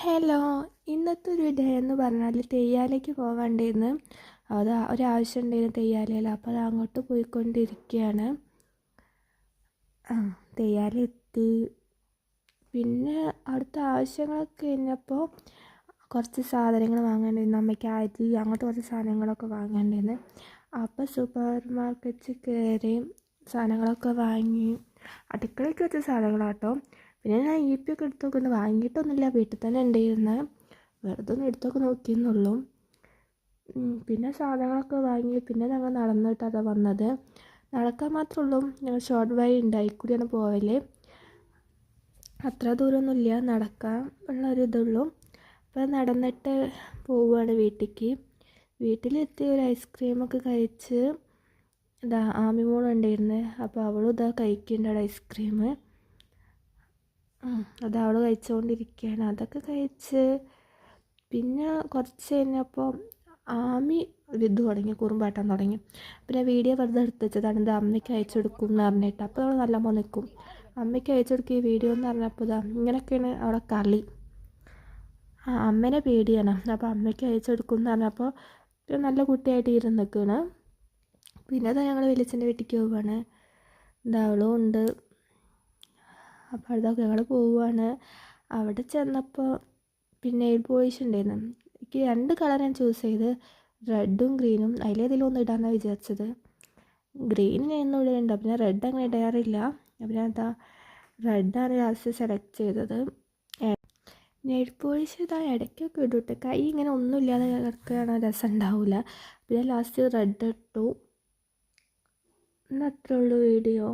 Hello, ഇന്നത്തെ ഒരു day എന്ന് പറഞ്ഞാൽ തെയ്യാലേക്ക് പോകാണ്ടിരുന്ന് ഒരാവശ്യം ഉണ്ടായിരുന്നു തെയ്യാലയിൽ. അപ്പോൾ അത് അങ്ങോട്ട് പോയിക്കൊണ്ടിരിക്കുകയാണ്. തെയ്യാല എത്തി. പിന്നെ അവിടുത്തെ ആവശ്യങ്ങളൊക്കെ കഴിഞ്ഞപ്പോൾ കുറച്ച് സാധനങ്ങൾ വാങ്ങേണ്ടിയിരുന്നു. അമ്മയ്ക്ക് അരി അങ്ങോട്ട് കുറച്ച് സാധനങ്ങളൊക്കെ വാങ്ങേണ്ടിയിരുന്നു. അപ്പോൾ സൂപ്പർ മാർക്കറ്റിൽ കയറി സാധനങ്ങളൊക്കെ വാങ്ങി. അടുക്കളയ്ക്ക് വെച്ച സാധനങ്ങളാട്ടോ. പിന്നെ ഞാൻ ഒക്കെ എടുത്ത് നോക്കുന്നത് വാങ്ങിയിട്ടൊന്നുമില്ല, വീട്ടിൽ തന്നെ ഉണ്ടായിരുന്നത്. വെറുതെ ഒന്ന് എടുത്തൊക്കെ നോക്കിയെന്നുള്ളൂ. പിന്നെ സാധനങ്ങളൊക്കെ വാങ്ങി. പിന്നെ ഞങ്ങൾ നടന്നിട്ടാണ് വന്നത്. നടക്കാൻ മാത്രമേ ഉള്ളൂ. ഞങ്ങൾ ഷോർട്ട് വഴി ഉണ്ടായി കൂടിയാണ് പോവൽ. അത്ര ദൂരമൊന്നുമില്ല, നടക്കാൻ ഉള്ളൊരു ഇതുള്ളൂ. അപ്പോൾ നടന്നിട്ട് പോവുകയാണ് വീട്ടിലേക്ക്. വീട്ടിലെത്തി ഒരു ഐസ്ക്രീമൊക്കെ കഴിച്ച് ആമി മോളുണ്ടായിരുന്നു. അപ്പോൾ അവളും കഴിക്കുന്നുണ്ട് ഐസ്ക്രീം. അവൾ കഴിച്ചുകൊണ്ടിരിക്കുകയാണ്. അതൊക്കെ കഴിച്ച് പിന്നെ കുറച്ച് കഴിഞ്ഞപ്പോൾ ആമി ഇത് തുടങ്ങി, കുറുമ്പാട്ടാൻ തുടങ്ങി. പിന്നെ വീഡിയോ വെറുതെ എടുത്ത് വെച്ചതാണ്. ഇത് അമ്മയ്ക്ക് അയച്ചു കൊടുക്കും എന്ന് പറഞ്ഞിട്ട്. അപ്പോൾ അവൾ നല്ല പോലെ നിൽക്കും. അമ്മയ്ക്ക് അയച്ചു കൊടുക്കുക ഈ വീഡിയോ എന്ന് പറഞ്ഞപ്പോൾ ഇങ്ങനെയൊക്കെയാണ് അവിടെ കളി. അമ്മേനെ പേടിയാണ്. അപ്പോൾ അമ്മയ്ക്ക് അയച്ചു കൊടുക്കും എന്ന് പറഞ്ഞപ്പോൾ നല്ല കുട്ടിയായിട്ട് ഇരുന്ന് നിൽക്കുകയാണ്. പിന്നെ ഞങ്ങൾ വലിയച്ഛൻ്റെ വീട്ടിലേക്ക് പോവുകയാണ്. അവളും ഉണ്ട്. അപ്പോൾ അതൊക്കെ ഞങ്ങൾ പോവുകയാണ്. അവിടെ ചെന്നപ്പോൾ പിന്നെ നെയിൽ പോളിഷ് ഉണ്ടായിരുന്നു. എനിക്ക് 2 കളർ ഞാൻ ചൂസ് ചെയ്ത്, റെഡും ഗ്രീനും. അതിലേതെങ്കിലും ഒന്ന് ഇടാമെന്നാണ് വിചാരിച്ചത്. ഗ്രീൻ ഞാനൊന്നും ഇടുന്നുണ്ട്, പിന്നെ റെഡ് അങ്ങനെ ഇടാറില്ല. പിന്നെ റെഡാണ് ലാസ്റ്റ് സെലക്ട് ചെയ്തത്. നെയിൽ പോളിഷ് ഇടയ്ക്കൊക്കെ ഇടും. കൈ ഇങ്ങനെ ഒന്നുമില്ലാതെ കിടക്കുകയാണ്, രസം ഉണ്ടാവില്ല. പിന്നെ ലാസ്റ്റ് റെഡ് ഇട്ടു. അത്രേ ഉള്ളൂ വീഡിയോ.